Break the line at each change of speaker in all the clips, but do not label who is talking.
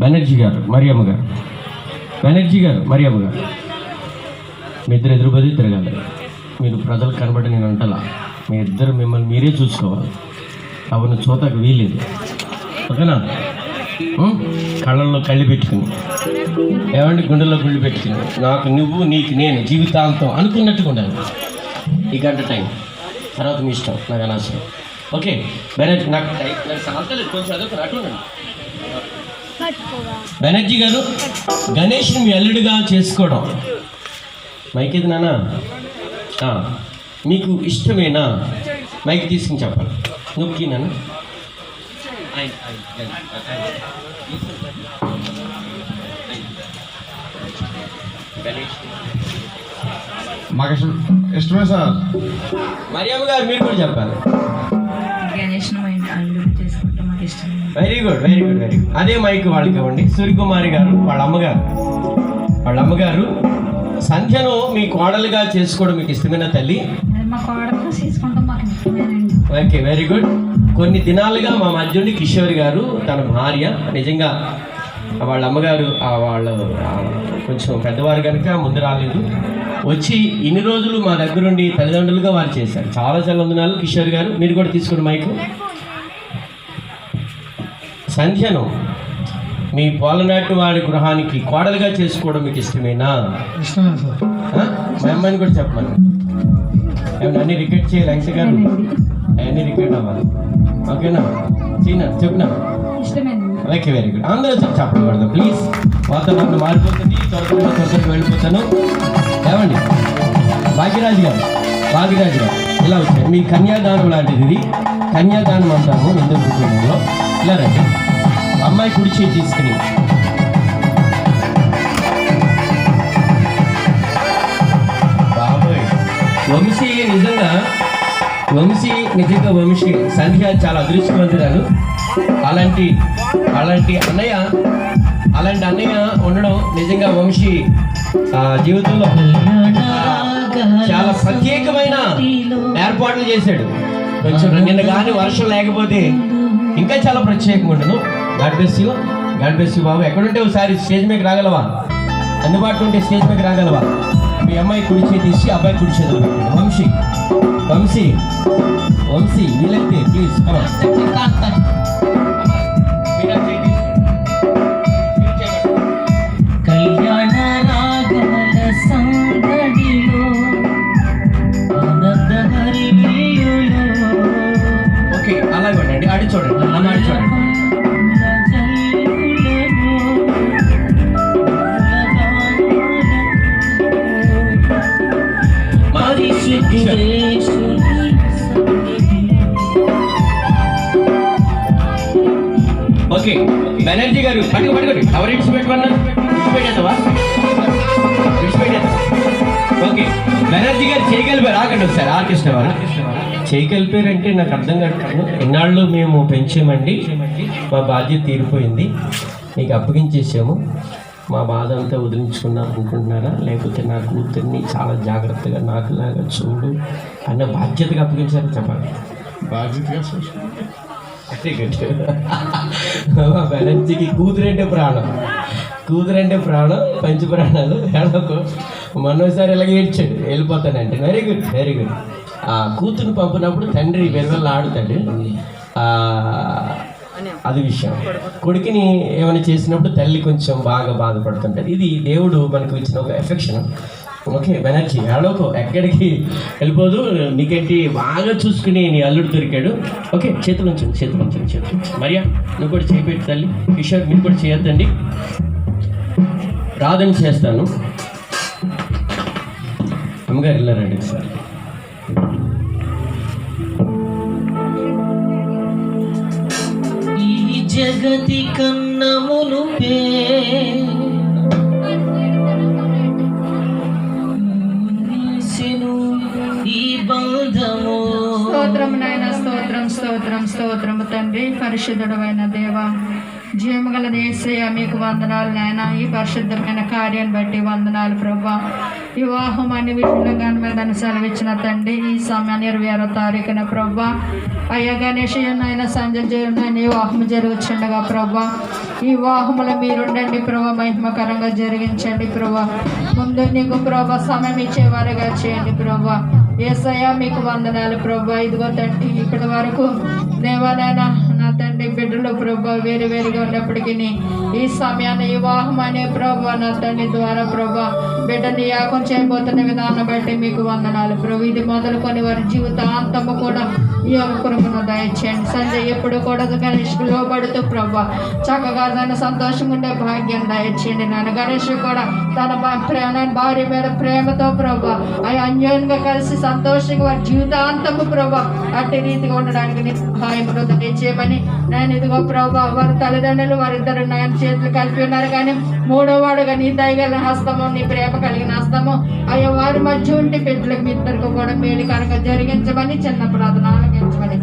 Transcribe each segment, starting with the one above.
బెనర్జీ గారు మరియమ్మ గారు, బెనర్జీ గారు మరియమ్మ గారు, మీ ఇద్దరు ఎదురు బది తిరగాలి. మీరు ప్రజలు కనబడి నేను అంటలా, మీ ఇద్దరు మిమ్మల్ని మీరే చూసుకోవాలి. అవును చూతకు వీలేదు, ఓకేనా? కళ్ళల్లో కళ్ళు పెట్టుకుని, ఏమంటే గుండెల్లో గుళ్ళు పెట్టుకుని, నాకు నువ్వు నీకు నేను జీవితాంతం అనుకున్నట్టుగా ఉండాలి. ఈ గంట టైం తర్వాత మీ ఇష్టం, నాకు అనవసరం. ఓకే బెనర్జీ, నాకు కొంచెం అదొక బెనర్జీ గారు, గణేష్ని మీ అల్లుడిగా చేసుకోవడం మైకేది నాన్న మీకు ఇష్టమేనా? మైక్ తీసుకుని చెప్పాలి. నొక్కి నాన్న.
మాకు ఇష్టమే సార్.
మరియమ్మ గారు మీరు కూడా చెప్పాలి. Very good very good very good. అదే మైక్ వాళ్ళకి ఇవ్వండి. సూర్యకుమారి గారు వాళ్ళ అమ్మగారు సంధ్యను మీ కోడలుగా చేసుకోవడం మీకు ఇష్టమైన తల్లి? Okay very good. కొన్ని దినాలుగా మా మధ్యుడి కిషోర్ గారు తన భార్య, నిజంగా వాళ్ళ అమ్మగారు వాళ్ళు కొంచెం పెద్దవారు కనుక ముందు రాలేదు, వచ్చి ఇన్ని రోజులు మా దగ్గరుండి తల్లిదండ్రులుగా వారు చేశారు. చాలా చాలా వందనాలు కిషోర్ గారు. మీరు కూడా తీసుకోండి మైకు. సంధ్యను మీ పోలనాటి వాడి గృహానికి కోడలుగా చేసుకోవడం మీకు ఇష్టమేనా?
ఇష్టమే సార్.
మా అమ్మాయిని కూడా చెప్పమని. ఏమన్నా అన్ని రికార్డ్ చేయాలి అంక గారు, అవన్నీ రికార్డ్ అవ్వాలి, ఓకేనా? చెప్పినా ఓకే వెరీ గుడ్. అందరూ చెప్పకూడదు ప్లీజ్, వాతావరణం మారిపోతుంది, త్వరగా వెళ్ళిపోతాను. ఏమండి భాగ్యరాజు గారు ఇలా వచ్చారు. మీ కన్యాదానం లాంటిది ఇది, కన్యాదానం అంటాము హిందూ కుటుంబంలో. ఇలా రండి, అమ్మాయి కుడి చేయి తీసుకుని బాబోయ్. వంశీ సంధ్య చాలా అదృష్టవంతురాలు. అలాంటి అన్నయ్య ఉండడం నిజంగా వంశీ జీవితంలో చాలా ప్రత్యేకమైన ఏర్పాట్లు చేశాడు. కొంచెం నిన్న కానీ వర్షం లేకపోతే ఇంకా చాలా ప్రత్యేకంగా ఉండను. గాడ్ బ్లెస్ యూ బాబు. ఎక్కడుంటే ఒకసారి స్టేజ్ మీద రాగలవా? అందుబాటులో ఉంటే స్టేజ్ మీద రాగలవా? మీ అమ్మాయి కుడి చేతి తీసి అబ్బాయి కుడి చేతులు పెట్టండి. వంశీ వీలైతే ప్లీజ్ ఓకే అలాగే ఉండండి. అడి చూడండి, అమ్మ అడి చూడండి. ఓకే బెనర్జీ గారు పట్టుకోండి. ఎవరు విడిచిపెట్టమన్నా? విడిచిపెట్టేస్తావా? ఓకే బెనర్జీ గారు చేయగలిపారు. ఆగండి ఒకసారి. ఆర్కెస్ట్రా వారు చేయగలిపారంటే నాకు అర్థం కాదు. ఎన్నాళ్ళు మేము పెంచామండి, మా బాధ్యత తీరిపోయింది, మీకు అప్పగించేసాము, మా బాధ అంతా వదిలించుకున్నాం అనుకుంటున్నారా? లేకపోతే నా కూతుర్ని చాలా జాగ్రత్తగా నాకులాగా చూడు అన్న బాధ్యతగా అప్పగించారా? చెప్పండి.
బాధ్యతగా
బెనర్జీకి కూతురంటే ప్రాణం, పంచి ప్రాణాలు. మొన్నోసారి ఇలాగ ఏడ్చాడు, వెళ్ళిపోతానంటే. Very good. ఆ కూతురుని పంపినప్పుడు తండ్రి వెలువెల్లా ఆడుతాడు, అది విషయం. కొడుకుని ఏమైనా చేసినప్పుడు తల్లి కొంచెం బాగా బాధపడుతుంటుంది. ఇది దేవుడు మనకు ఇచ్చిన ఒక ఎఫెక్షన్. ఓకే బెనర్జీ ఆడోకో, ఎక్కడికి వెళ్ళిపోదు. నీకేంటి బాగా చూసుకుని నీ అల్లుడు దొరికాడు. ఓకే చేతులు ఉంచండి. మరియా నువ్వు కూడా చేపెట్టి తల్లి. కిషోర్ మీరు కూడా చేయొద్దండి, రాదని చేస్తాను. అమ్మగారు వెళ్ళారండి సార్.
జగతి కన్నమును ఈ బంధము.
స్తోత్రము నాయన, స్తోత్రము తండ్రి. పరిశుద్ధుడమైన దేవ, జీవము గల యేసయ్య మీకు వందనాలు నాయన. ఈ పరిశుద్ధమైన కార్యాన్ని బట్టి వందనాలు ప్రభా. వివాహం అన్ని విషయంలో కానీ మీద సెలవిచ్చిన తండ్రి, ఈ సమయం 26వ తారీఖున ప్రభా అయ్యా గణేషయ్యనైనా సంజయనైనా ఈ వివాహం జరుగుతుండగా ప్రభా ఈ వివాహములు మీరుండండి ప్రభా, మహిమకరంగా జరిగించండి ప్రభా. ముందు నీకు ప్రభా సమయం ఇచ్చేవారుగా చేయండి ప్రభా. యేసయ్యా మీకు వందనాలు ప్రభా. ఇదిగో తండ్రి ఇప్పటి వరకు దేవాలైనా నా తండ్రి బిడ్డలు ప్రభా వేరు వేరుగా ఉన్నప్పటికీ ఈ సమయాన్ని వివాహం అనే ప్రభా నా తండ్రి ద్వారా ప్రభా బిడ్డని యాగం చేయబోతున్న విధానం బట్టి మీకు వందనాలు ప్రభు. ఇది మొదలుకొని వారి జీవితాంతము కూడా ఈ అనుకున్న దయచేయండి. సంజయ్ ఎప్పుడు కూడా గణేష్కి లోబడుతూ ప్రభా చక్కగా తన సంతోషంగా ఉండే భాగ్యం దయచేయండి. నాన్న గణేష్ కూడా తన భార్య మీద ప్రేమతో ప్రభా అవి అన్యోన్యంగా కలిసి సంతోషంగా వారి జీవితాంతము ప్రభా అట్టి రీతిగా ఉండడానికి నీ సహాయం దయచేయమని నేను ఇదిగో ప్రభా వారి తల్లిదండ్రులు వారిద్దరు నేను చేతులు కలిపి ఉన్నారు, కానీ మూడో వాడుగా నీ దయగల హస్తము నీ ప్రేమ కలిగిన హస్తము అయ్యా వారి మధ్య ఉండి బిడ్డలకు మీ ఇద్దరికి కూడా మేలుకరంగా జరిగించమని చిన్న ప్రార్థన ఆలకించమని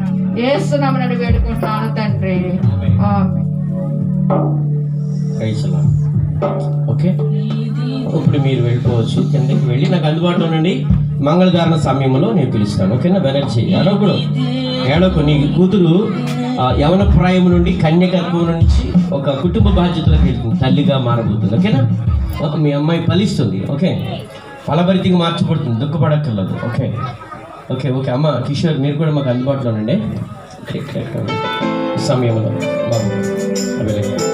యేసునామమున వేడుకుంటున్నాను తండ్రి. ఆమేన్.
ఓకే, ఇప్పుడు మీరు వెళ్ళిపోవచ్చు. కిందకి వెళ్ళి నాకు అందుబాటులో నుండి మంగళధారణ సమయంలో నేను పిలుస్తాను. ఓకేనా? బెనర్జీ ఏడోకు నీ కూతురు యవన ప్రాయం నుండి కన్యకత్వం నుంచి ఒక కుటుంబ బాధ్యతలకు వెళ్తుంది, తల్లిగా మారబోతుంది. ఓకేనా? మీ అమ్మాయి ఫలిస్తుంది. ఓకే, ఫలభరితంగా మార్చబడుతుంది, దుఃఖపడక్కర్లేదు. ఓకే ఓకే ఓకే అమ్మ కిషోర్ మీరు కూడా మాకు అందుబాటులో ఉండండి సమయంలో బాబు.